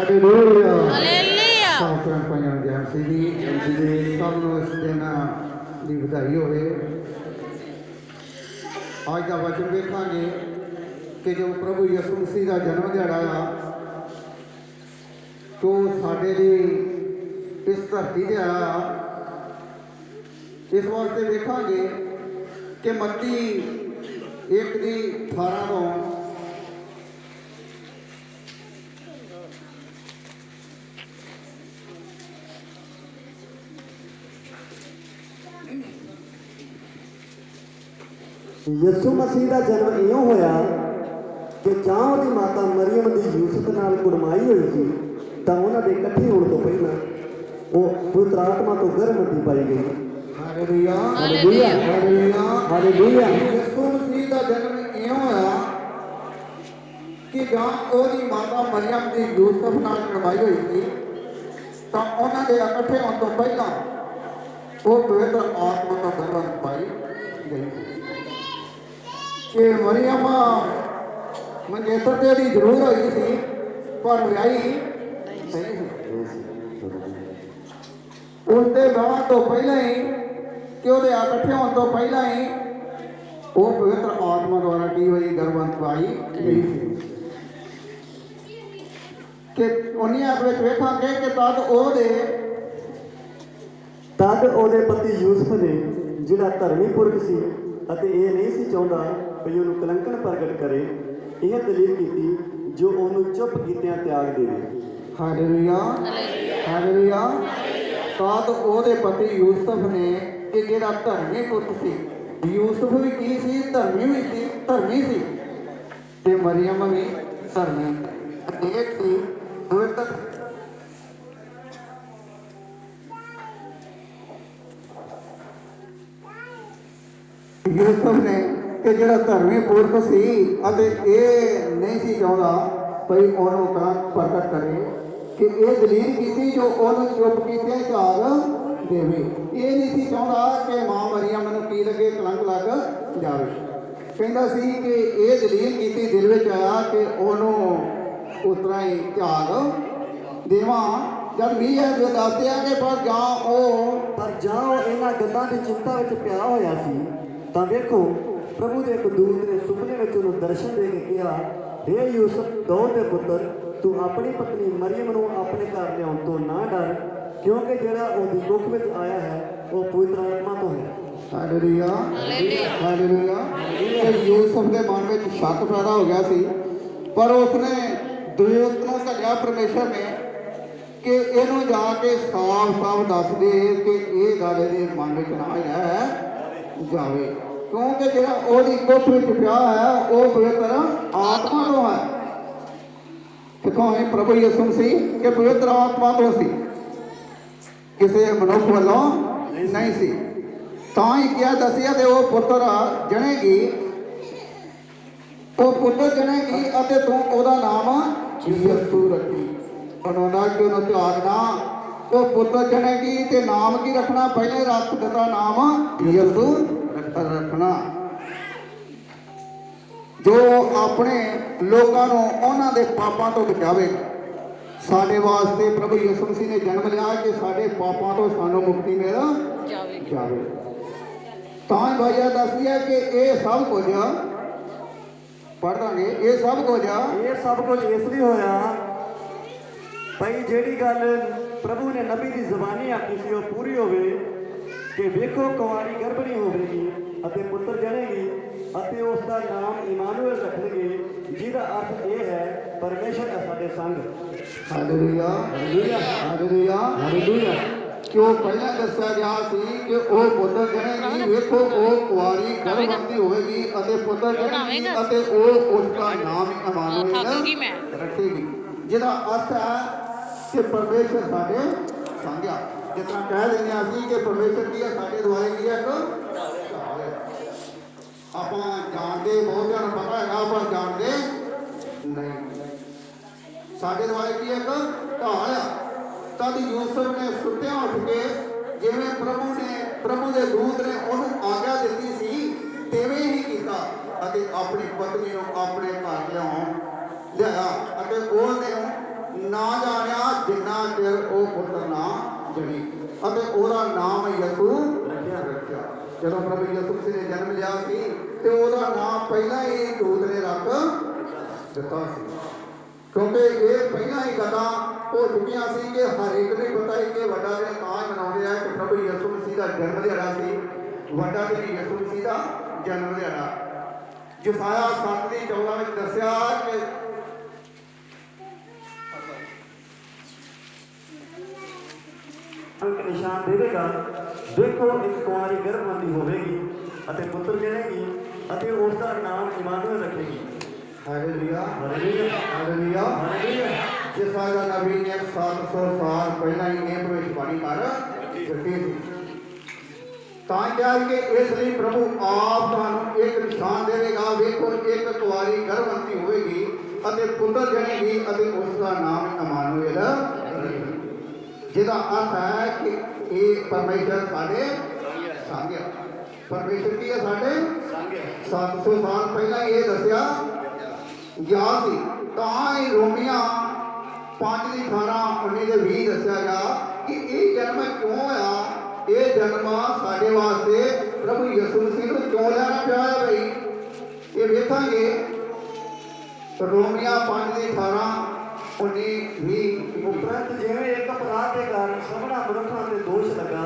Hallelujah hallelujah. ਸਾਫਨ ਪਾਇਆਂ ਜੈਮਸੀ ਦੀ ਸਭ ਨੂੰ ਇਸ ਦਿਨ ਦੀ ਵਧਾਈ ਹੋਵੇ। ਅੱਜ ਦਾ ਵਚਨ ਵੇਖਾਂਗੇ ਕਿ ਜੋ ਪ੍ਰਭੂ ਯਿਸੂ ਮਸੀਹ ਦਾ ਜਨਮ ਦਿਹਾੜਾ ਆ, ਜੋ ਸਾਡੇ ਲਈ ਇਸ ਧਰਤੀ ਤੇ ਆਇਆ ਆ, ਇਸ ਵਾਸਤੇ ਵੇਖਾਂਗੇ ਕਿ ਮੱਤੀ 1:18 ਤੋਂ ਯਿਸੂ ਮਸੀਹ ਦਾ ਜਨਮ ਇਉਂ ਹੋਇਆ ਕਿ ਜਾਂ ਉਹਦੀ ਮਾਤਾ ਮਰੀਅਮ ਦੀ ਯੂਸਫ ਨਾਲ ਕੁੜਮਾਈ ਹੋਈ ਸੀ ਤਾਂ ਉਹਨਾਂ ਦੇ ਇਕੱਠੇ ਹੋਣ ਤੋਂ ਪਹਿਲਾਂ ਉਹ ਪਵਿੱਤਰ ਆਤਮਾ ਤੋਂ ਗਰਭਵਤੀ ਪਾਈ ਗਈ। Hallelujah hallelujah. Hallelujah hallelujah. ਯਿਸੂ ਮਸੀਹ ਦਾ ਜਨਮ ਇਉਂ ਹੋਇਆ ਕਿ ਜਾਂ ਉਹਦੀ ਮਾਤਾ ਮਰੀਅਮ ਦੀ ਯੂਸਫ ਨਾਲ ਕੁੜਮਾਈ ਹੋਈ ਸੀ ਤਾਂ ਉਹਨਾਂ ਦੇ ਇਕੱਠੇ ਹੋਣ ਤੋਂ ਪਹਿਲਾਂ ਉਹ ਪਵਿੱਤਰ ਆਤਮਾ ਤੋਂ ਗਰਭਵਤੀ ਪਾਈ ਗਈ ਕਿ ਮਰੀਅਮ ਮੰਗੇਤਰ ਤੇ ਦੀ ਜ਼ਰੂਰ ਹੋਈ ਸੀ ਪਰ ਵਿਆਹੀ ਨਹੀਂ ਸੀ। ਉਸ ਦੇ ਵਿਆਹ ਤੋਂ ਪਹਿਲਾਂ ਹੀ ਕਿ ਉਹਦੇ ਇਕੱਠੇ ਹੋਣ ਤੋਂ ਪਹਿਲਾਂ ਹੀ ਉਹ ਪਵਿੱਤਰ ਆਤਮਾ ਦੁਆਰਾ ਕੀ ਹੋਈ ਗਰਭਵਤੀ ਪਾਈ ਗਈ ਸੀ। ਕਿ ਉਹਨੀਆਂ ਵਿੱਚ ਵੇਖਾਂਗੇ ਕਿ ਤਦ ਉਹਦੇ ਪਤੀ ਯੂਸਫ ਨੇ, ਜਿਹੜਾ ਧਰਮੀ ਪੁਰਖ ਸੀ ਅਤੇ ਇਹ ਨਹੀਂ ਸੀ ਚਾਹੁੰਦਾ ਵੀ ਉਹਨੂੰ ਕਲੰਕਣ ਪ੍ਰਗਟ ਕਰੇ, ਇਹ ਦਲੀਲ ਕੀਤੀ ਜੋ ਉਹਨੂੰ ਚੁੱਪ ਕੀਤਿਆਂ ਤਿਆਗ ਦੇਵੇ। Hallelujah hallelujah. ਤਾਂ ਉਹਦੇ ਪਤੀ ਯੂਸਫ ਨੇ ਕਿ ਜਿਹੜਾ ਧਰਮੀ ਪੁੱਤ ਸੀ, ਯੂਸਫ ਵੀ ਕੀ ਸੀ, ਧਰਮੀ ਸੀ ਤੇ ਮਰੀਅਮ ਵੀ ਧਰਮੀ ਅਨੇਕ ਸੀ ਪਵਿੱਤਰ। ਯੂਸਫ ਨੇ ਕਿ ਜਿਹੜਾ ਧਰਮੀ ਪੁਰਖ ਸੀ ਅਤੇ ਇਹ ਨਹੀਂ ਸੀ ਚਾਹੁੰਦਾ ਭਈ ਉਹਨੂੰ ਕਲੰਕ ਪ੍ਰਗਟ ਕਰੇ, ਕਿ ਇਹ ਦਲੀਲ ਕੀਤੀ ਜੋ ਉਹਨੂੰ ਚੁੱਪ ਕੀਤੇ ਤਿਆਗ ਦੇਵੇ। ਇਹ ਨਹੀਂ ਸੀ ਚਾਹੁੰਦਾ ਕਿ ਮਾਂ ਮਰੀਅਮ ਨੂੰ ਕੀ ਲੱਗੇ, ਕਲੰਕ ਲੱਗ ਜਾਵੇ। ਕਹਿੰਦਾ ਸੀ ਕਿ ਇਹ ਦਲੀਲ ਕੀਤੀ ਦਿਲ ਵਿੱਚ ਆਇਆ ਕਿ ਉਹਨੂੰ ਉਸ ਤਰ੍ਹਾਂ ਹੀ ਤਿਆਗ ਦੇਵਾਂ। ਜਦ ਵੀ ਇਹ ਜੋ ਦੱਸਦੇ ਆ ਕਿ ਪਰ ਜਾਂ ਉਹ ਇਹਨਾਂ ਗੱਲਾਂ ਦੀ ਚਿੰਤਾ ਵਿੱਚ ਪਿਆ ਹੋਇਆ ਸੀ ਤਾਂ ਵੇਖੋ ਪ੍ਰਭੂ ਦੇ ਇੱਕ ਦੂਤ ਨੇ ਸੁਪਨੇ ਵਿੱਚ ਉਹਨੂੰ ਦਰਸ਼ਨ ਦੇ ਕੇ ਕਿਹਾ, ਹੇ ਯੂਸਫ ਦਾਊਦ ਦੇ ਪੁੱਤਰ, ਤੂੰ ਆਪਣੀ ਪਤਨੀ ਮਰੀਅਮ ਨੂੰ ਆਪਣੇ ਘਰ ਲਿਆਉਣ ਤੋਂ ਨਾ ਡਰ, ਕਿਉਂਕਿ ਜਿਹੜਾ ਉਹਦੀ ਕੁੱਖ ਵਿੱਚ ਆਇਆ ਹੈ ਉਹ ਪਵਿੱਤਰ ਆਤਮਾ ਤੋਂ ਹੈ। Hallelujah hallelujah. ਯੂਸਫ ਦੇ ਮਨ ਵਿੱਚ ਸ਼ੱਕ ਪੈਦਾ ਹੋ ਗਿਆ ਸੀ, ਪਰ ਉਸਨੇ ਦੂਤ ਨੂੰ ਘੱਲਿਆ ਪਰਮੇਸ਼ਰ ਨੇ ਕਿ ਇਹਨੂੰ ਜਾ ਕੇ ਸਾਫ਼ ਦੱਸ ਦੇ ਕਿ ਇਹ ਗੱਲ ਇਹਦੇ ਮਨ ਵਿੱਚ ਨਾ ਰਹਿ ਜਾਵੇ, ਕਿਉਂਕਿ ਜਿਹੜਾ ਉਹਦੀ ਕੁੱਖ ਵਿੱਚ ਪਿਆ ਹੈ ਉਹ ਪਵਿੱਤਰ ਆਤਮਾ ਤੋਂ ਹੈ। ਕਿਥੋਂ ਹੈ? ਪ੍ਰਭੂ ਯਿਸੂ ਮਸੀਹ ਕਿ ਪਵਿੱਤਰ ਆਤਮਾ ਤੋਂ ਸੀ, ਕਿਸੇ ਮਨੁੱਖ ਵੱਲੋਂ ਨਹੀਂ ਸੀ। ਤਾਂ ਹੀ ਕਿਹਾ ਦੱਸਿਆ ਤੇ ਉਹ ਪੁੱਤਰ ਜਣੇਗੀ ਅਤੇ ਤੂੰ ਉਹਦਾ ਨਾਮ ਯਿਸੂ ਰੱਖੀ। ਉਹਨਾਂ ਕਿ ਉਹਨੂੰ ਤਿਆਗ ਨਾ, ਉਹ ਪੁੱਤਰ ਜਣੇਗੀ ਤੇ ਨਾਮ ਕੀ ਰੱਖਣਾ? ਪਹਿਲੇ ਰੱਖ ਦਿੱਤਾ ਨਾਮ ਯਿਸੂ ਰੱਖਣਾ, ਜੋ ਆਪਣੇ ਲੋਕਾਂ ਨੂੰ ਉਹਨਾਂ ਦੇ ਪਾਪਾਂ ਤੋਂ ਬਚਾਵੇਗਾ। ਸਾਡੇ ਵਾਸਤੇ ਪ੍ਰਭੂ ਯਿਸੂ ਮਸੀਹ ਨੇ ਜਨਮ ਲਿਆ ਕਿ ਸਾਡੇ ਪਾਪਾਂ ਤੋਂ ਸਾਨੂੰ ਮੁਕਤੀ ਮਿਲ ਜਾਵੇ। ਤਾਂ ਹੀ ਭਾਈਆ ਦੱਸਦੀ ਹੈ ਕਿ ਇਹ ਸਭ ਕੁਝ ਪੜ੍ਹ ਦਾਂਗੇ। ਇਹ ਸਭ ਕੁਝ ਇਸ ਲਈ ਹੋਇਆ ਭਾਈ ਜਿਹੜੀ ਗੱਲ ਪ੍ਰਭੂ ਨੇ ਨਬੀ ਦੀ ਜ਼ੁਬਾਨੀ ਆਖੀ ਸੀ ਉਹ ਪੂਰੀ ਹੋਵੇ ਕਿ ਵੇਖੋ ਕੁਆਰੀ ਗਰਭਣੀ ਹੋਵੇਗੀ ਅਤੇ ਪੁੱਤਰ ਜਣੇਗੀ ਅਤੇ ਉਸ ਦਾ ਨਾਮ ਇਮਾਨੂਅਲ ਰੱਖਣਗੇ, ਜਿਹਦਾ ਅਰਥ ਇਹ ਹੈ ਪਰਮੇਸ਼ਰ ਹੈ ਸਾਡੇ ਸੰਗ। Hallelujah hallelujah hallelujah. ਕਿਉਂ ਪਹਿਲਾਂ ਦੱਸਿਆ ਗਿਆ ਸੀ ਕਿ ਉਹ ਪੁੱਤਰ ਜਣੇਗੀ, ਵੇਖੋ ਉਹ ਕੁਆਰੀ ਗਰਭਵਤੀ ਹੋਵੇਗੀ ਅਤੇ ਪੁੱਤਰ ਜਣੇਗੀ ਅਤੇ ਉਹ ਉਸ ਦਾ ਨਾਮ ਇਮਾਨੂਅਲ ਰੱਖੇਗੀ, ਜਿਹਦਾ ਅਰਥ ਹੈ ਕਿ ਪਰਮੇਸ਼ਰ ਸਾਡੇ ਸੰਗ ਆ। ਜਿਸ ਤਰ੍ਹਾਂ ਕਹਿ ਦਿੰਦੇ ਹਾਂ ਅਸੀਂ ਕਿ ਪਰਮੇਸ਼ਰ ਕੀ ਹੈ, ਸਾਡੇ ਦੁਆਰੇ ਕੀ ਹੈ, ਆਪਾਂ ਜਾਣਦੇ, ਬਹੁਤਿਆਂ ਨੂੰ ਪਤਾ ਹੈਗਾ ਪਰ ਜਾਣਦੇ ਨਹੀਂ। ਸਾਡੇ ਦੁਆਰੇ ਕੀ ਹੈ, ਢਾਲ ਆ। ਤਦ ਯੂਸਫ ਨੇ ਸੁੱਤਿਆਂ ਉੱਠ ਕੇ ਜਿਵੇਂ ਪ੍ਰਭੂ ਦੇ ਦੂਤ ਨੇ ਉਹਨੂੰ ਆਗਿਆ ਦਿੱਤੀ ਸੀ ਤਿਵੇਂ ਹੀ ਕੀਤਾ ਅਤੇ ਆਪਣੀ ਪਤਨੀ ਨੂੰ ਆਪਣੇ ਘਰ ਲਿਆਇਆ ਅਤੇ ਉਹਨੇ ਨਾ ਜਾਣ ਜਣੀ ਅਤੇ ਉਹਦਾ ਨਾਮ ਯਿਸੂ ਰੱਖਿਆ। ਰੱਖਿਆ। ਜਦੋਂ ਪ੍ਰਭੂ ਯਿਸੂ ਮਸੀਹ ਨੇ ਜਨਮ ਲਿਆ ਸੀ ਤੇ ਉਹਦਾ ਨਾਮ ਪਹਿਲਾਂ ਹੀ ਦੂਤ ਨੇ ਰੱਖ ਦਿੱਤਾ ਸੀ, ਕਿਉਂਕਿ ਇਹ ਪਹਿਲਾਂ ਹੀ ਗੱਲਾਂ ਹੋ ਚੁੱਕੀਆਂ ਸੀ ਕਿ ਹਰ ਇੱਕ ਨੂੰ ਪਤਾ ਸੀ ਕਿ ਵੱਡਾ ਦਿਨ ਤਾਂ ਹੀ ਮਨਾਉਂਦੇ ਆ ਕਿ ਪ੍ਰਭੂ ਯਿਸੂ ਮਸੀਹ ਦਾ ਜਨਮ ਦਿਹਾੜਾ ਸੀ। ਵੱਡਾ ਦਿਨ ਯਿਸੂ ਮਸੀਹ ਦਾ ਜਨਮ ਦਿਹਾੜਾ। ਯਸਾਇਆ 7:14 ਵਿੱਚ ਦੱਸਿਆ ਕਿ ਇੱਕ ਨਿਸ਼ਾਨ ਦੇਵੇਗਾ, ਦੇਖੋ ਇੱਕ ਕੁਆਰੀ ਗਰਭਵਤੀ ਹੋਵੇਗੀ ਅਤੇ ਪੁੱਤਰ ਜਣੇਗੀ ਅਤੇ ਉਸ ਦਾ ਨਾਮ ਇਮਾਨੂਅਲ ਰੱਖੇਗੀ। Hallelujah hallelujah hallelujah. ਹਾਲੇਲੂਇਆ। ਯਸਾਇਆ ਨਬੀ ਨੇ 700 ਸਾਲ ਪਹਿਲਾਂ ਹੀ ਇਹ ਭਵਿੱਖਬਾਣੀ ਕਰ ਦਿੱਤੀ ਸੀ। ਤਾਂ ਕਿਹਾ ਕਿ ਇਸ ਲਈ ਪ੍ਰਭੂ ਆਪ ਤੁਹਾਨੂੰ ਇੱਕ ਨਿਸ਼ਾਨ ਦੇਵੇਗਾ, ਵੇਖੋ ਇੱਕ ਕੁਆਰੀ ਗਰਭਵਤੀ ਹੋਵੇਗੀ ਅਤੇ ਪੁੱਤਰ ਜਣੇਗੀ ਅਤੇ ਉਸ ਦਾ ਨਾਮ ਇਮਾਨੂਅਲ ਰੱਖੇਗੀ, ਜਿਹਦਾ ਅਰਥ ਹੈ ਕਿ ਇਹ ਪਰਮੇਸ਼ਰ ਸਾਡੇ ਸੰਗ ਹੈ। ਪਰਮੇਸ਼ਰ ਕੀ ਹੈ? ਸਾਡੇ 700 ਸਾਲ ਪਹਿਲਾਂ ਇਹ ਦੱਸਿਆ ਗਿਆ ਸੀ। ਤਾਂ ਹੀ ਰੋਮੀਆਂ 5:18-19-20 ਦੱਸਿਆ ਗਿਆ ਕਿ ਇਹ ਜਨਮ ਕਿਉਂ ਹੋਇਆ। ਇਹ ਜਨਮ ਸਾਡੇ ਵਾਸਤੇ ਪ੍ਰਭੂ ਯਿਸੂ ਮਸੀਹ ਨੂੰ ਕਿਉਂ ਲੈਣਾ ਪਿਆ ਹੈ ਬਈ, ਇਹ ਵੇਖਾਂਗੇ। ਰੋਮੀਆਂ 5:18-19-20 ਉਪਰੰਤ ਜਿਵੇਂ ਇੱਕ ਅਪਰਾਧ ਦੇ ਕਾਰਨ ਸਭਨਾਂ ਮਨੁੱਖਾਂ ਤੇ ਦੋਸ਼ ਲੱਗਾ,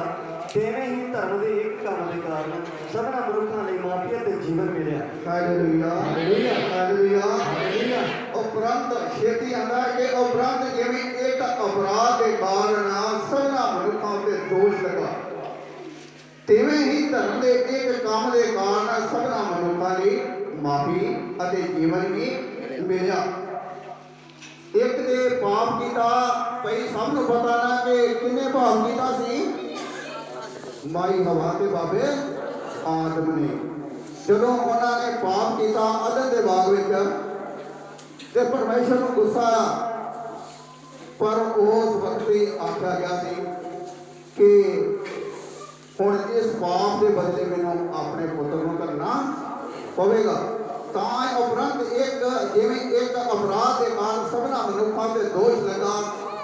ਤਿਵੇਂ ਹੀ ਧਰਮ ਦੇ ਇੱਕ ਕੰਮ ਦੇ ਕਾਰਨ ਸਭਨਾਂ ਮਨੁੱਖਾਂ ਲਈ ਮਾਫੀਅਤ ਤੇ ਜੀਵਨ ਮਿਲਿਆ। Hallelujah hallelujah hallelujah hallelujah. ਉਪਰੰਤ ਛੇਤੀ ਆਂਦਾ ਕਿ ਉਪਰੰਤ ਜਿਵੇਂ ਇੱਕ ਅਪਰਾਧ ਦੇ ਕਾਰਨ ਸਭਨਾਂ ਮਨੁੱਖਾਂ ਤੇ ਦੋਸ਼ ਲੱਗਾ, ਤਿਵੇਂ ਹੀ ਧਰਮ ਦੇ ਇੱਕ ਕੰਮ ਦੇ ਕਾਰਨ ਸਭਨਾਂ ਮਨੁੱਖਾਂ ਲਈ ਮਾਫੀ ਅਤੇ ਜੀਵਨ ਵੀ ਮਿਲਿਆ। ਇੱਕ ਨੇ ਪਾਪ ਕੀਤਾ, ਭਈ ਸਭ ਨੂੰ ਪਤਾ ਨਾ ਕਿ ਕਿੰਨੇ ਪਾਪ ਕੀਤਾ ਸੀ, ਮਾਈ ਹਵਾ ਤੇ ਬਾਬੇ ਆਦਮ ਨੇ। ਜਦੋਂ ਉਹਨਾਂ ਨੇ ਪਾਪ ਕੀਤਾ ਅਦਨ ਦੇ ਬਾਗ ਵਿੱਚ ਤੇ ਪਰਮੇਸ਼ਰ ਨੂੰ ਗੁੱਸਾ ਆਇਆ, ਪਰ ਉਸ ਵਕਤ ਹੀ ਆਖਿਆ ਗਿਆ ਸੀ ਕਿ ਹੁਣ ਇਸ ਪਾਪ ਦੇ ਬਦਲੇ ਮੈਨੂੰ ਆਪਣੇ ਪੁੱਤਰ ਨੂੰ ਕਰਨਾ ਪਵੇਗਾ। ਤਾਂ ਉਪਰੰਤ ਜਿਵੇਂ ਇੱਕ ਅਪਰਾਧ ਦੇ ਕਾਰਨ ਸਭਨਾਂ ਮਨੁੱਖਾਂ ਤੇ ਦੋਸ਼ ਲੱਗਾ,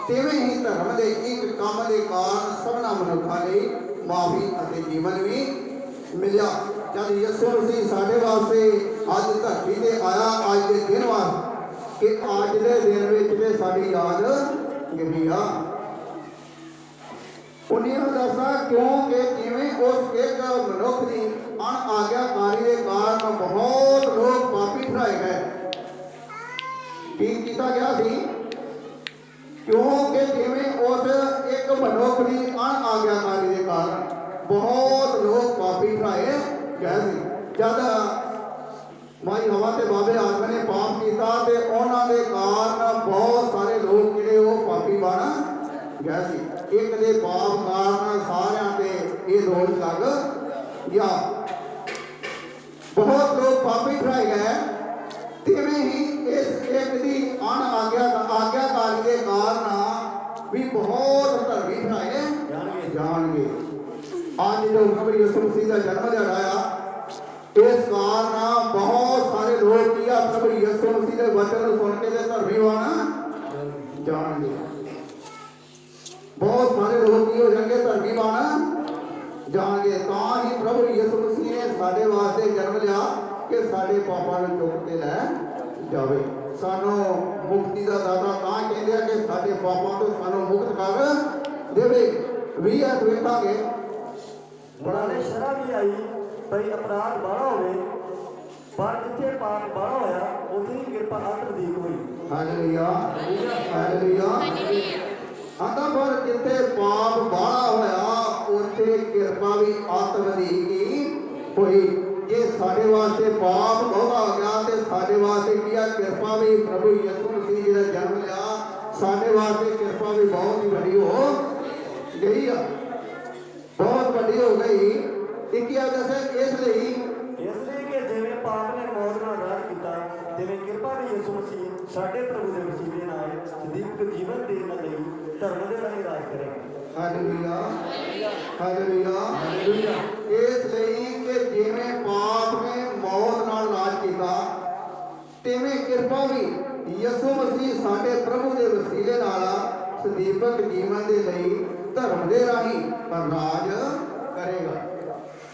ਤਿਵੇਂ ਹੀ ਧਰਮ ਦੇ ਇੱਕ ਕੰਮ ਦੇ ਕਾਰਨ ਸਭਨਾਂ ਮਨੁੱਖਾਂ ਲਈ ਮਾਫੀ ਅਤੇ ਜੀਵਨ ਵੀ ਮਿਲਿਆ। ਜਦ ਯਿਸੂ ਮਸੀਹ ਸਾਡੇ ਵਾਸਤੇ ਅੱਜ ਧਰਤੀ ਤੇ ਆਇਆ, ਅੱਜ ਦੇ ਦਿਨ ਵਾਸਤੇ, ਕਿ ਅੱਜ ਦੇ ਦਿਨ ਵਿੱਚ ਤੇ ਸਾਡੀ ਯਾਦ ਗਿਰੀ ਆ। ਉਹਨੇ ਦੱਸਿਆ ਕਿਉਂਕਿ ਜਿਵੇਂ ਉਸ ਇੱਕ ਮਨੁੱਖ ਦੀ ਅਣਆਗਿਆਕਾਰੀ ਦੇ ਕਾਰਨ ਬਹੁਤ ਲੋਕ ਪਾਪੀ ਠਹਿਰਾਏ ਗਏ। ਕੀ ਕੀਤਾ ਗਿਆ ਸੀ? ਕਿਉਂਕਿ ਜਿਵੇਂ ਉਸ ਇੱਕ ਮਨੁੱਖ ਦੀ ਅਣਆਗਿਆਕਾਰੀ ਦੇ ਕਾਰਨ ਬਹੁਤ ਲੋਕ ਪਾਪੀ ਠਹਿਰਾਏ ਗਏ ਸੀ। ਜਦ ਮਾਈ ਹਵਾ ਤੇ ਬਾਬੇ ਆਦਮ ਨੇ ਪਾਪ ਕੀਤਾ ਤੇ ਉਹਨਾਂ ਦੇ ਕਾਰਨ ਬਹੁਤ ਸਾਰੇ ਲੋਕ ਜਿਹੜੇ ਉਹ ਪਾਪੀ ਬਣ ਗਏ ਸੀ। ਇੱਕ ਦੇ ਪਾਪ ਕਾਰਨ ਸਾਰਿਆਂ ਤੇ ਇਹ ਦੋਸ਼ ਲੱਗ ਗਿਆ, ਬਹੁਤ ਲੋਕ ਪਾਪੀ ਠਹਿਰਾਏ ਗਏ। ਤਿਵੇਂ ਹੀ ਇਸ ਇੱਕ ਦੀ ਆਗਿਆਕਾਰੀ ਦੇ ਕਾਰਨ ਵੀ ਬਹੁਤ ਧਰਮੀ ਠਹਿਰਾਏ ਜਾਣਗੇ। ਅੱਜ ਜੋ ਪ੍ਰਭੂ ਯਿਸੂ ਮਸੀਹ ਦਾ ਜਨਮ ਦਿਹਾੜਾ ਆ, ਇਸ ਕਾਰਨ ਬਹੁਤ ਸਾਰੇ ਲੋਕ ਕੀ ਆ ਪ੍ਰਭੂ ਯਿਸੂ ਮਸੀਹ ਦੇ ਵਚਨ ਨੂੰ ਸੁਣ ਕੇ ਤੇ ਧਰਮੀ ਬਣ ਜਾਣਗੇ। ਬਹੁਤ ਸਾਰੇ ਲੋਕ ਕੀ ਹੋ ਜਾਣਗੇ? ਧਰਮੀ ਬਣ ਜਾਣਗੇ। ਤਾਂ ਹੀ ਪ੍ਰਭੂ ਯਿਸੂ ਮਸੀਹ ਨੇ ਸਾਡੇ ਵਾਸਤੇ ਜਨਮ ਲਿਆ ਕਿ ਸਾਡੇ ਪਾਪਾਂ ਨੂੰ ਚੁੱਕ ਕੇ ਲੈ ਜਾਵੇ। ਸਾਨੂੰ ਮੁਕਤੀ ਦਾ ਦਾਤਾ ਤਾਂ ਕਹਿੰਦੇ ਆ ਕਿ ਸਾਡੇ ਪਾਪਾਂ ਤੋਂ ਸਾਨੂੰ ਮੁਕਤ ਕਰ ਦੇਵੇ। ਵੀ ਆ ਵੇਖਾਂਗੇ ਬੜਾਲੇ ਸ਼ਰ੍ਹਾ ਵੀ ਆਈ ਭਈ ਅਪਰਾਧ ਬਾਹਲਾ ਹੋਵੇ, ਪਰ ਜਿੱਥੇ ਪਾਪ ਬਾਹਲਾ ਹੋਇਆ ਉੱਥੇ ਹੀ ਕਿਰਪਾ ਅਤਿਅਧਿਕ ਹੋਈ। Hallelujah hallelujah. ਆਂਦਾ ਪਰ ਜਿੱਥੇ ਪਾਪ ਬਾਹਲਾ ਹੋਇਆ ਉੱਥੇ ਕਿਰਪਾ ਵੀ ਅਤਿਅਧਿਕ ਹੋਈ। ਜੇ ਸਾਡੇ ਵਾਸਤੇ ਪਾਪ ਬਹੁਤਾ ਹੋ ਗਿਆ ਤੇ ਸਾਡੇ ਵਾਸਤੇ ਕੀ ਆ? ਕਿਰਪਾ ਵੀ ਪ੍ਰਭੂ ਯਿਸੂ ਮਸੀਹ ਜੀ ਦਾ ਜਨਮ ਲਿਆ, ਸਾਡੇ ਵਾਸਤੇ ਕਿਰਪਾ ਵੀ ਬਹੁਤ ਹੀ ਵੱਡੀ ਹੋ ਗਈ ਆ, ਬਹੁਤ ਵੱਡੀ ਹੋ ਗਈ। ਇੱਕ ਆ ਦੱਸੇ ਇਸ ਲਈ ਕਿ ਜਿਵੇਂ ਪਾਪ ਨੇ ਮੌਤ ਨਾਲ ਰਾਜ ਕੀਤਾ, ਜਿਵੇਂ ਕਿਰਪਾ ਵੀ ਯਿਸੂ ਮਸੀਹ ਸਾਡੇ ਪ੍ਰਭੂ ਦੇ ਵਸੀਲੇ ਨਾਲ ਸਦੀਵਿਕ ਜੀਵਨ ਦੇਣ ਲਈ ਧਰਮ ਦੇ ਰਾਹੀਂ ਰਾਜ ਕਰੇਗਾ। Hallelujah hallelujah hallelujah. ਇਸ ਲਈ ਕਿ ਜਿਵੇਂ ਪਾਪ ਨੇ ਮੌਤ ਨਾਲ ਰਾਜ ਕੀਤਾ, ਤਿਵੇਂ ਕਿਰਪਾ ਵੀ ਯਿਸੂ ਮਸੀਹ ਸਾਡੇ ਪ੍ਰਭੂ ਦੇ ਵਸੀਲੇ ਨਾਲ ਸਦੀਵਿਕ ਜੀਵਨ ਦੇ ਲਈ धर्म के राही पर राज करेगा।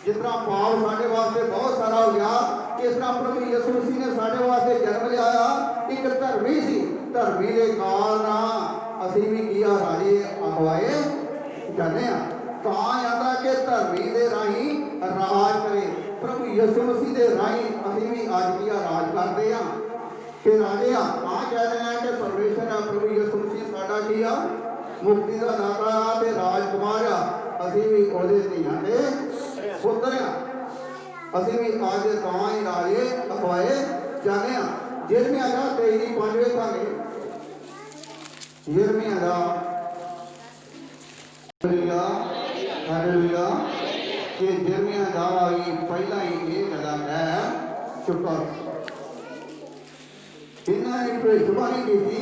जिस तरह पाप साढ़े वास्ते बहुत सारा हो गया, इस तरह प्रभु यीशु मसीह ने साढ़े वास्ते जन्म लिया। एक धर्मी सी, धर्मी के कारण असी भी किया राजे अखवाए जाने आता कि धर्मी के राही राज करे। प्रभु यीशु मसीह के राही असी भी अज किया राज करते हैं कि राजे हाँ कह रहे हैं कि परमेश्वर है प्रभु यीशु मसीह साडा की आ मुक्ति का दाता आ ते राजकुमार आ। असी भी ओहदे धीआं दे पुत्र आ। असी भी आज तां ही राजे अखवाए जाने। यिर्मयाह दा 23:5 थाने यिर्मयाह दा हालेलुया कि यिर्मयाह दा ही पहला ही ये गल्लां कह चुका। इन्हां ने भविष्यवाणी कीती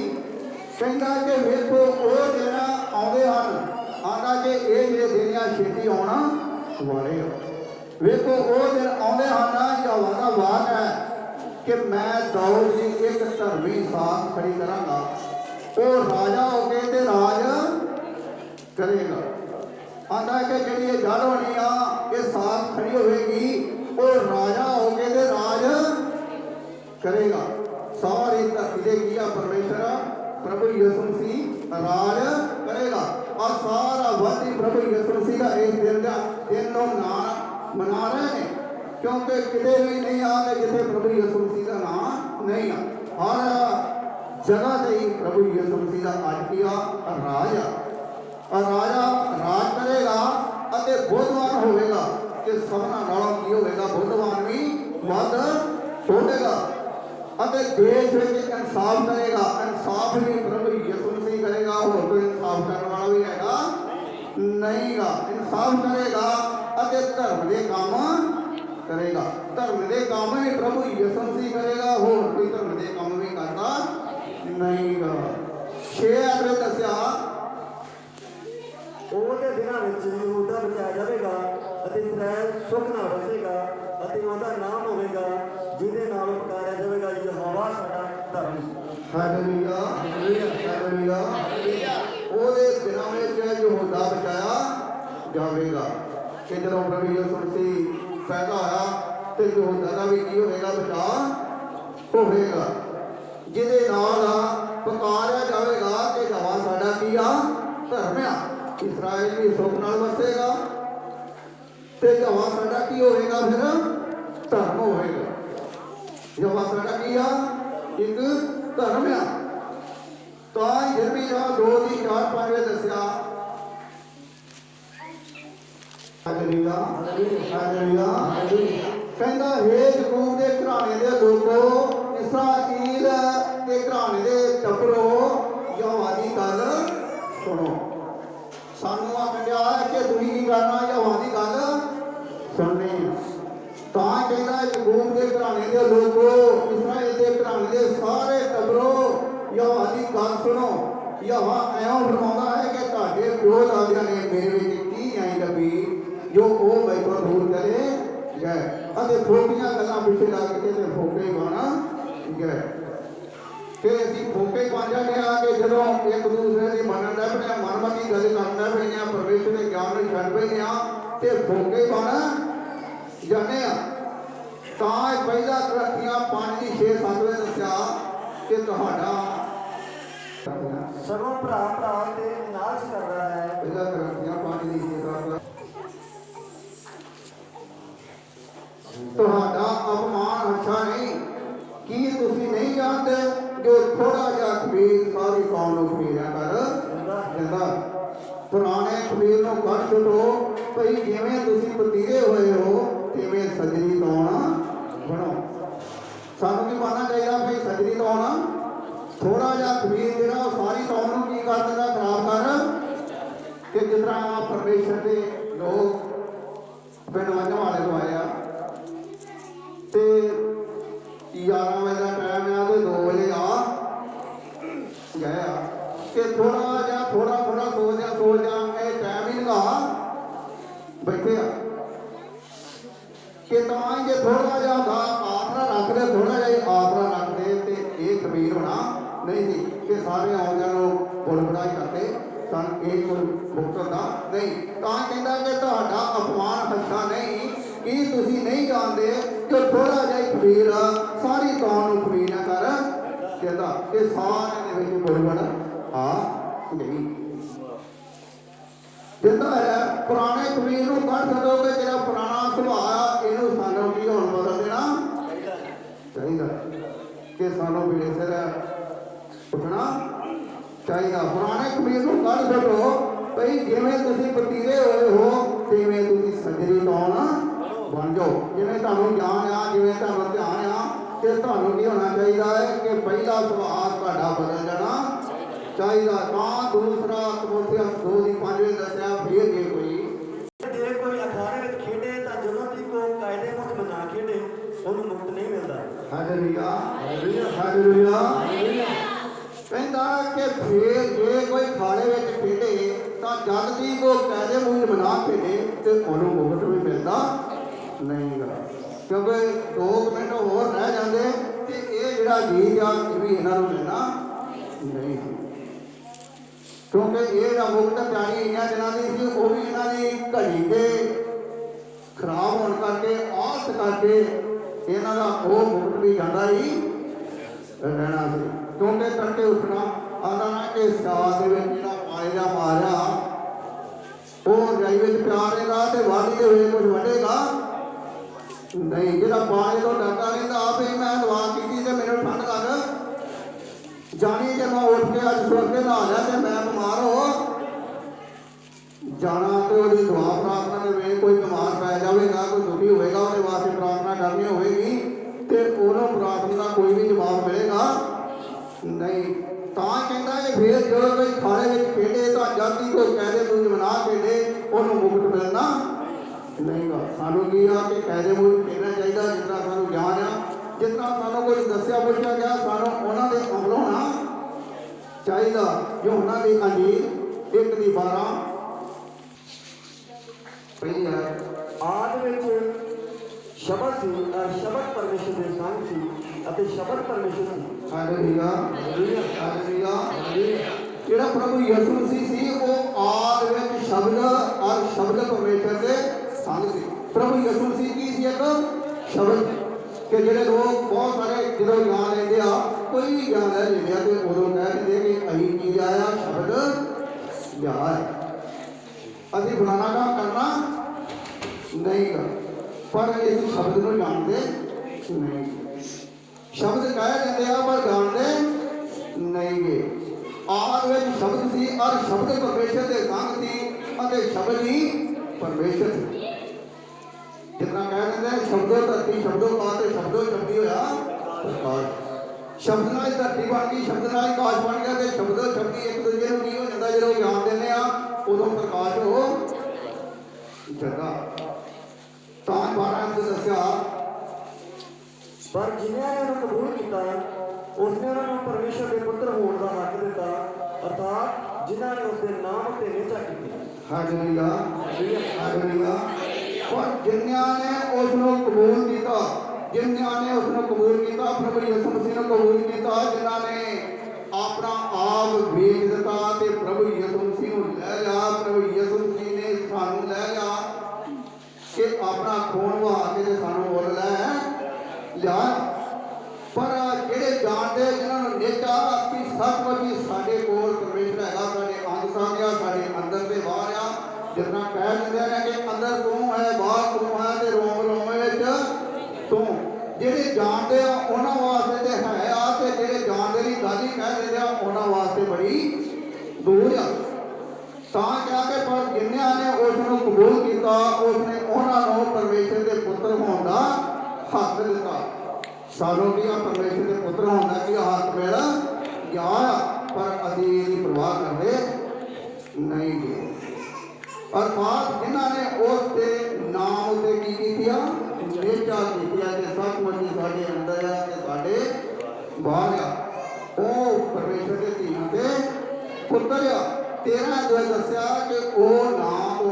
कहंदा कि वेखो ओ दिन आउंदे हन, आंदा कि ये मेरे दिन छेती आउणा वाले हो। वेखो ओ दिन आउंदे हन, यहोवा दा वाक है कि मैं दाऊद दी एक धर्मी साथ खड़ी करांगा। वो राजा होके ते राज करेगा। आंदा कि जिहड़ी ये जड़ होनी आ ये साथ खड़ी होएगी, वो राजा होके ते राज करेगा। सारी धरती दे किया परमेश्वर प्रभु यीशु मसीह राज करेगा। और सारा वादी प्रभु यीशु मसीह का एक दिन लोग मना रहे हैं, क्योंकि किते भी नहीं आते जिथे प्रभु यीशु मसीह का नाम नहीं आ। हर जगह से ही प्रभु यीशु मसीह का आज किया राज आ। और राजा राज करेगा अते बुद्धवान होगा कि सबना नालों की होगा, बुद्धवान भी वध होगा। अते देश में इंसाफ करेगा, इंसाफ भी प्रभु यीशु मसीह करेगा। और कोई इंसाफ करने वाला भी हैगा नहीं गा। इंसाफ करेगा अते धर्म के काम करेगा। धर्म के काम भी प्रभु यीशु मसीह करेगा, होर कोई धर्म के काम भी करता नहीं गा। 6 अध्याय दस्या ਉਹਦੇ ਦਿਨਾਂ ਵਿੱਚ ਯਹੂਦਾ ਬਚਾਇਆ ਜਾਵੇਗਾ ਅਤੇ ਇਸਰਾਇਲ ਸੁਖ ਨਾਲ ਵਸੇਗਾ ਅਤੇ ਉਹਦਾ ਨਾਮ ਹੋਵੇਗਾ ਜਿਹਦੇ ਨਾਲ ਪੁਕਾਰਿਆ ਜਾਵੇਗਾ ਯਹੋਵਾ ਸਾਡਾ ਧਰਮ। Hallelujah hallelujah. ਉਹਦੇ ਦਿਨਾਂ ਵਿੱਚ ਯਹੂਦਾ ਬਚਾਇਆ ਜਾਵੇਗਾ ਕਿ ਜਦੋਂ ਪ੍ਰਭੂ ਯਿਸੂ ਮਸੀਹ ਪੈਦਾ ਹੋਇਆ ਤੇ ਯਹੂਦਾ ਦਾ ਵੀ ਕੀ ਹੋਵੇਗਾ, ਬਚਾਅ ਹੋਵੇਗਾ, ਜਿਹਦੇ ਨਾਲ ਪੁਕਾਰਿਆ ਜਾਵੇਗਾ ਕਿ ਯਹੋਵਾ ਸਾਡਾ ਕੀ ਆ ਧਰਮ ਆ। इस्राएल भी सुख नाल वसेगा ते यहोवा साडा की होएगा, फिर धर्म होएगा। यहोवा साडा की आ एक धर्म आ। तो यिर्मयाह 2:4-5 दस्या। हालेलुया हालेलुया। कहंदा हे याकूब दे घराने दे लोगो, इस्राएल दे घराने दे टबरो, यहोवा दी गल सुनो। सानू आखिया कि तुसीं की करना, यहोवा दी गल सुननी। तां कहंदा याकूब दे घराने दे लोगो, इस्राएल दे घराने दे सारे टबरो, यहोवा दी गल सुनो। यहोवा ऐं फरमाउंदा है कि तुहाडे प्यो दादियां ने मेरे विच की न्याय लभी जो वो मैथों दूर करे गए अते फोकियां गल्लां पिछे लग के ते फोके बन गए। कि असीं फोके बन जाने आ कि जदों एक दूसरे की मनन लग पे, मनमती गल करन लग पे, परमेश्वर के ज्ञान नूं छड्ड पैंदे आ ते फोके बन जाने आ। तां पहला कुरिन्थियां 5:6-7 दस्या कि तुहाडा ਸਗੋਂ ਭਰਾ ਭਰਾ ਤੇ ਨਾਚ ਕਰਦਾ ਹੈ। पहला कुरिन्थियां 5:6-7 तुहाडा अपमान अच्छा नहीं, की तुसीं नहीं जानते जो थोड़ा जिहा खमीर सारी कौम नूं खमीरिया कर दिंदा। पुराने खमीर नूं कढ छुटो, भई जिवें तुसीं पतीरे होए हो तिवें सजरी तौण बनो। सानूं की बनना चाहिए भई सजरी तौण। थोड़ा जिहा खमीर जिहड़ा वो सारी कौम नूं की कर दिंदा, खराब कर। कि जिस तरह परमेश्वर के लोग पिंड वंझ वाले तो आए आ ते 11 बजे का टाइम आ तो 2 बजे आ गए आ कि थोड़ा सोच जा ये टाइम ही लगा बैठे आ कि जे थोड़ा जहा आसरा रख दे, थोड़ा जहा आसरा रख दे तो ये खमीर होना नहीं थी कि सारे आउंदियां नूं बुड़ बुड़ाई करते ਸਾਨੂੰ ਇਹ ਕੋਈ ਭੁਗਤਦਾ ਨਹੀਂ। ਤਾਂ ਕਹਿੰਦਾ ਕਿ ਤੁਹਾਡਾ ਅਪਮਾਨ ਹੱਥਾ ਨਹੀਂ, ਕੀ ਤੁਸੀਂ ਨਹੀਂ ਜਾਣਦੇ ਕਿ ਥੋੜਾ ਜਿਹਾ ਖਮੀਰ ਸਾਰੀ ਕੌਮ ਨੂੰ ਖਮੀਰ ਨਾ ਕਰ ਕਹਿੰਦਾ ਕਿ ਸਾਰੇ ਦੇ ਵਿੱਚ ਗੁਰਬੜ ਆ ਗਈ। ਕਹਿੰਦਾ ਹੈ ਪੁਰਾਣੇ ਖਮੀਰ ਨੂੰ ਕੱਢ ਸਕੋ ਕਿ ਜਿਹੜਾ ਪੁਰਾਣਾ ਸੁਭਾਅ ਇਹਨੂੰ ਸਾਨੂੰ ਕੀ ਹੁਣ ਬਦਲ ਦੇਣਾ ਚਾਹੀਦਾ ਕਿ ਸਾਨੂੰ ਵੇਲੇ ਸਿਰ ਉੱਠਣਾ ਚਾਹੀਦਾ। ਪੁਰਾਣੇ ਖਮੀਰ ਨੂੰ ਕੱਢ ਸਕੋ ਭਈ ਜਿਵੇਂ ਤੁਸੀਂ ਪਤੀਲੇ ਹੋਏ ਹੋ ਤਿਵੇਂ ਤੁਸੀਂ ਸੱਜਰੀ ਕੌਣ ਬਣ ਜਾਓ। ਜਿਵੇਂ ਤੁਹਾਨੂੰ ਗਿਆਨ ਆ, ਜਿਵੇਂ ਤੁਹਾਨੂੰ ਧਿਆਨ ਆ, ਤੇ ਤੁਹਾਨੂੰ ਕੀ ਹੋਣਾ ਚਾਹੀਦਾ ਹੈ ਕਿ ਪਹਿਲਾ ਸੁਭਾਅ ਤੁਹਾਡਾ ਬਦਲ ਜਾਣਾ ਚਾਹੀਦਾ। ਤਾਂ ਦੂਸਰਾ ਤਮੋਥੀਅਸ 2:5 ਦੱਸਿਆ ਫਿਰ ਜੇ ਕੋਈ ਅਖਾੜੇ ਵਿੱਚ ਖੇਡੇ ਤਾਂ ਜਦੋਂ ਤੱਕ ਉਹ ਕਾਇਦੇ ਮੁਤਾਬਕ ਬਣਾ ਖੇਡੇ ਉਹਨੂੰ ਮੁਕਤ ਨਹੀਂ ਮਿਲਦਾ। Hallelujah hallelujah hallelujah. ਕਹਿੰਦਾ ਕਿ ਫਿਰ ਜੇ ਕੋਈ ਖਾੜੇ ਵਿੱਚ ਖੇਡੇ ਤਾਂ ਜਦ ਦੀ ਉਹ ਕਾਇਦੇ ਮੁਤਾਬਕ ਬਣਾ ਖੇਡੇ ਤੇ ਉਹਨੂੰ ਮੁਕਤ ਵੀ ਮਿਲਦਾ ਨਹੀਂ ਗਾ। ਕਿਉਂਕਿ 2 ਮਿੰਟ ਹੋਰ ਰਹਿ ਜਾਂਦੇ ਤੇ ਇਹ ਜਿਹੜਾ ਜੀਵ ਆ ਇਹ ਵੀ ਇਹਨਾਂ ਨੂੰ ਮਿਲਣਾ ਨਹੀਂ। ਕਿਉਂਕਿ ਇਹ ਜਿਹੜਾ ਮੁਕਤ ਪਿਆਰੀ ਇਹਨਾਂ ਦਿਨਾਂ ਦੀ ਸੀ ਉਹ ਵੀ ਇਹਨਾਂ ਦੀ ਘੜੀ ਦੇ ਖਰਾਬ ਹੋਣ ਕਰਕੇ ਆਲਸ ਕਰਕੇ ਇਹਨਾਂ ਦਾ ਉਹ ਮੁਕਤ ਵੀ ਜਾਂਦਾ ਹੀ ਰਹਿਣਾ ਸੀ। ਕਿਉਂਕਿ ਤੜਕੇ ਉੱਠਣਾ ਆਉਂਦਾ ਨਾ ਕਿ ਸਿਆਲ ਦੇ ਵਿੱਚ ਜਿਹੜਾ ਪਾਣੀ ਦਾ ਮਾਰਿਆ ਉਹ ਰਜਾਈ ਵਿੱਚ ਪਿਆ ਰਹੇਗਾ ਤੇ ਵਾਢੀ ਦੇ ਵੇਲੇ ਕੁਝ ਵੱਢੇਗਾ ਨਹੀਂ। ਜਿਹੜਾ ਪਾਣੀ ਤੋਂ ਡਰਦਾ ਰਹਿੰਦਾ ਆਪੇ ਮੈਂ ਦੁਆ ਕੀਤੀ ਤੇ ਮੈਨੂੰ ਠੰਡ ਲੱਗ ਜਾਣੀ ਜੇ ਮੈਂ ਉੱਠ ਕੇ ਅੱਜ ਸਵੇਰੇ ਨਹਾ ਲਿਆ ਤੇ ਮੈਂ ਬਿਮਾਰ ਹੋ ਜਾਣਾ ਤੇ ਉਹਦੀ ਦੁਆ ਪ੍ਰਾਰਥਨਾ ਦੇ ਵੇਲੇ ਕੋਈ ਬਿਮਾਰ ਪੈ ਜਾਵੇਗਾ, ਕੋਈ ਦੁਖੀ ਹੋਵੇਗਾ, ਉਹਦੇ ਵਾਸਤੇ ਪ੍ਰਾਰਥਨਾ ਕਰਨੀ ਹੋਵੇਗੀ ਤੇ ਉਹਨੂੰ ਪ੍ਰਾਰਥਨਾ ਦਾ ਕੋਈ ਵੀ ਜਵਾਬ ਮਿਲੇਗਾ ਨਹੀਂ। ਤਾਂ ਕਹਿੰਦਾ ਕਿ ਫਿਰ ਜਦੋਂ ਕੋਈ ਖਾੜੇ ਵਿੱਚ ਖੇਡੇ ਤਾਂ ਜਾਤੀ ਕੋਈ ਕਾਇਦੇ ਮੁਤਾਬਕ ਬਣਾ ਖੇਡੇ ਉਹਨੂੰ ਮੁਕਤ ਮਿਲਣਾ ਨਹੀਂ ਗਾ। ਸਾਨੂੰ ਕੀ ਆ ਕਿ ਕਾਇਦੇ ਮੁਤਾਬਕ ਖੇਡਣਾ ਚਾਹੀਦਾ। ਜਿਸ ਤਰ੍ਹਾਂ ਸਾਨੂੰ ਗਿਆਨ ਆ, ਜਿਸ ਤਰ੍ਹਾਂ ਸਾਨੂੰ ਕੋਈ ਦੱਸਿਆ ਪੁੱਛਿਆ ਗਿਆ ਸਾਨੂੰ ਉਹਨਾਂ ਦੇ ਅਮਲ ਹੋਣਾ ਚਾਹੀਦਾ। ਜੋ ਉਹਨਾਂ ਦੀ ਅੰਜੀਲ 1:12 ਪਹਿਲੀ ਹੈ ਆਦ ਵਿੱਚ ਸ਼ਬਦ ਸੀ ਸ਼ਬਦ ਪਰਮੇਸ਼ਰ ਦੇ ਸੰਗ ਸੀ ਅਤੇ ਸ਼ਬਦ ਪਰਮੇਸ਼ਰ ਸੀ। Hallelujah hallelujah. ਜਿਹੜਾ ਪ੍ਰਭੂ ਯਿਸੂ ਮਸੀਹ ਸੀ ਉਹ ਆਦ ਵਿੱਚ ਸ਼ਬਦ ਔਰ ਸ਼ਬਦ ਪਰਮੇਸ਼ਰ ਦੇ ਸੰਗ ਸੀ। ਪ੍ਰਭੂ ਯਿਸੂ ਮਸੀਹ ਕੀ ਸੀ? ਇੱਕ ਸ਼ਬਦ ਕਿ ਜਿਹੜੇ ਲੋਕ ਬਹੁਤ ਸਾਰੇ ਜਦੋਂ ਗਿਆਨ ਲੈਂਦੇ ਆ ਕੋਈ ਵੀ ਗਿਆਨ ਲੈ ਲੈਂਦੇ ਆ ਤੇ ਉਦੋਂ ਕਹਿ ਦਿੰਦੇ ਕਿ ਅਸੀਂ ਕੀ ਆਇਆ ਸ਼ਬਦ ਲਿਆ ਅਸੀਂ ਫਲਾਣਾ ਕੰਮ ਕਰਨਾ ਨਹੀਂ ਗਾ ਪਰ ਇਸ ਸ਼ਬਦ ਨੂੰ ਜਾਣਦੇ ਨਹੀਂ। ਸ਼ਬਦ ਕਹਿ ਦਿੰਦੇ ਆ ਪਰ ਜਾਣਦੇ ਨਹੀਂ ਗੇ। ਆਦ ਵਿੱਚ ਸ਼ਬਦ ਸੀ ਔਰ ਸ਼ਬਦ ਪਰਮੇਸ਼ਰ ਦੇ ਸੰਗ ਸੀ ਅਤੇ ਸ਼ਬਦ ਹੀ ਪਰਮੇਸ਼ਰ ਸੀ। ਜਿतना कह देंगे शब्दों धरती शब्दों का शब्दों शब्दी होया प्रकाश। शब्द नाल धरती बन गई, शब्द नाल आकाश बन गया ते शब्दों शब्दी एक दूजे को की हो जाता जो ज्ञान देने उदों प्रकाश हो जाता। ਤਾਂ 12 ਵਿੱਚ ਦੱਸਿਆ ਪਰ ਜਿਨ੍ਹਾਂ ਨੇ ਉਹਨੂੰ ਕਬੂਲ ਕੀਤਾ ਉਸਨੇ ਉਹਨਾਂ ਨੂੰ ਪਰਮੇਸ਼ਰ ਦੇ ਪੁੱਤਰ ਹੋਣ ਦਾ ਹੱਕ ਦਿੱਤਾ ਅਰਥਾਤ ਜਿਨ੍ਹਾਂ ਨੇ ਉਸਦੇ ਨਾਮ ਉੱਤੇ ਨਿਹਚਾ ਕੀਤੀ। Hallelujah hallelujah. ਪਰ ਜਿਨ੍ਹਾਂ ਨੇ ਉਸ ਨੂੰ ਕਬੂਲ ਕੀਤਾ, ਜਿਨ੍ਹਾਂ ਨੇ ਉਸ ਨੂੰ ਕਬੂਲ ਕੀਤਾ ਪ੍ਰਭੂ ਯਿਸੂ ਮਸੀਹ ਨੂੰ ਕਬੂਲ ਕੀਤਾ, ਜਿਨ੍ਹਾਂ ਨੇ ਆਪਣਾ ਆਪ ਵੇਚ ਦਿੱਤਾ ਤੇ ਪ੍ਰਭੂ ਯਿਸੂ ਮਸੀਹ ਨੂੰ ਲੈ ਲਿਆ। ਪ੍ਰਭੂ ਯਿਸੂ ਮਸੀਹ ਨੇ ਸਾਨੂੰ ਲੈ ਲਿਆ ਕਿ ਆਪਣਾ ਖੂਨ ਵਹਾ ਕੇ ਤੇ ਸਾਨੂੰ ਮੁੱਲ ਲੈ ਲਿਆ। ਪਰ ਜਿਹੜੇ ਜਾਣਦੇ ਜਿਨ੍ਹਾਂ ਨੂੰ ਨਿਹਚਾ ਕਿ ਸੱਚਮੁੱਚ ਹੀ ਸਾਡੇ ਕੋਲ ਪਰਮੇਸ਼ਰ ਹੈਗਾ, ਸਾਡੇ ਅੰਗ ਸੰਗ ਆ, ਸਾਡੇ ਅੰਦਰ ਤੇ ਬਾਹਰ ਆ। ਜਿतना कह दिंदे ने कि अंदर तू है बाहर तू है ते रोम रोम विच तू। ਜਿਹੜੇ ਜਾਣਦੇ ਆ ਉਹਨਾਂ ਵਾਸਤੇ ਤੇ ਹੈ ਆ ਤੇ ਜਿਹੜੇ ਜਾਣਦੇ ਨਹੀਂ ਗੱਲ ਹੀ ਕਹਿ ਦਿੰਦੇ ਆ ਉਹਨਾਂ ਵਾਸਤੇ ਬੜੀ ਦੂਰ ਆ। ਤਾਂ ਕਿਹਾ ਕਿ ਪਰ ਜਿਨ੍ਹਾਂ ਨੇ ਉਸ ਨੂੰ ਕਬੂਲ ਕੀਤਾ ਉਸਨੇ ਉਹਨਾਂ ਨੂੰ ਪਰਮੇਸ਼ਰ ਦੇ ਪੁੱਤਰ ਹੋਣ ਦਾ ਹੱਕ ਦਿੱਤਾ। ਸਾਨੂੰ ਵੀ ਆ ਪਰਮੇਸ਼ਰ ਦੇ ਪੁੱਤਰ ਹੋਣ ਦਾ ਕੀ ਹੱਕ ਮਿਲ ਗਿਆ ਪਰ ਅਸੀਂ ਇਹਦੀ ਪਰਵਾਹ ਕਰਦੇ ਨਹੀਂ ਗੇ। ਅਰਥਾਤ ਜਿਨ੍ਹਾਂ ਨੇ ਉਸ ਦੇ ਨਾਮ ਉੱਤੇ ਕੀ ਕੀਤਾ ਨਿਹਚਾ ਕੀਤਾ ਕਿ ਸੱਚਮੁੱਚ ਹੀ ਸਾਡੇ ਅੰਦਰ ਆ ਤੇ ਸਾਡੇ ਬਾਹਰ ਆ। ਉਹ ਪਰਮੇਸ਼ਰ ਦੇ ਧੀਆਂ ਦੇ ਪੁੱਤਰ ਆ। 13 ਜੋ ਦੱਸਿਆ ਕਿ ਉਹ ਨਾਮ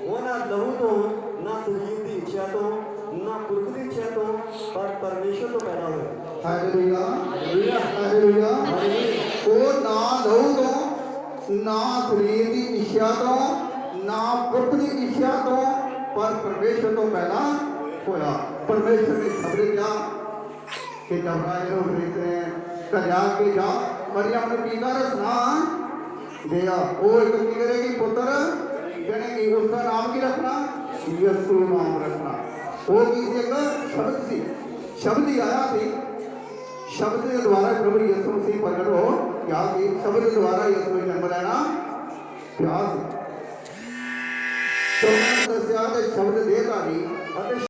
ਉਹਨਾਂ ਲਹੂ ਤੋਂ ਨਾ ਸਰੀਰ ਦੀ ਇੱਛਾ ਤੋਂ ਨਾ ਪੁਰਖ ਦੀ ਇੱਛਾ ਤੋਂ ਪਰ ਪਰਮੇਸ਼ਰ ਤੋਂ ਪੈਦਾ ਹੋਇਆ। Hallelujah hallelujah. ਉਹ ਨਾ ਲਹੂ ਤੋਂ ना शरीर की इच्छा तो ना पुत्र की इच्छा तो, पर परमेश्वर तो पहला होया। परमेश्वर ने खबर क्या कि जबराइल कल्या के जा मरियम ने की कर सुना दिया। वो एक की करेगी पुत्र जनेगी, उसका नाम की रखना, यीशु नाम रखना। वो की एक शब्द सी, शब्द ही आया थी, शब्द के द्वारा प्रभु यीशु मसीह प्रकट हो क्या थी, शब्द द्वारा यीशु ने जन्म लेना क्या सी। तो उन्होंने दसिया शब्द देधारी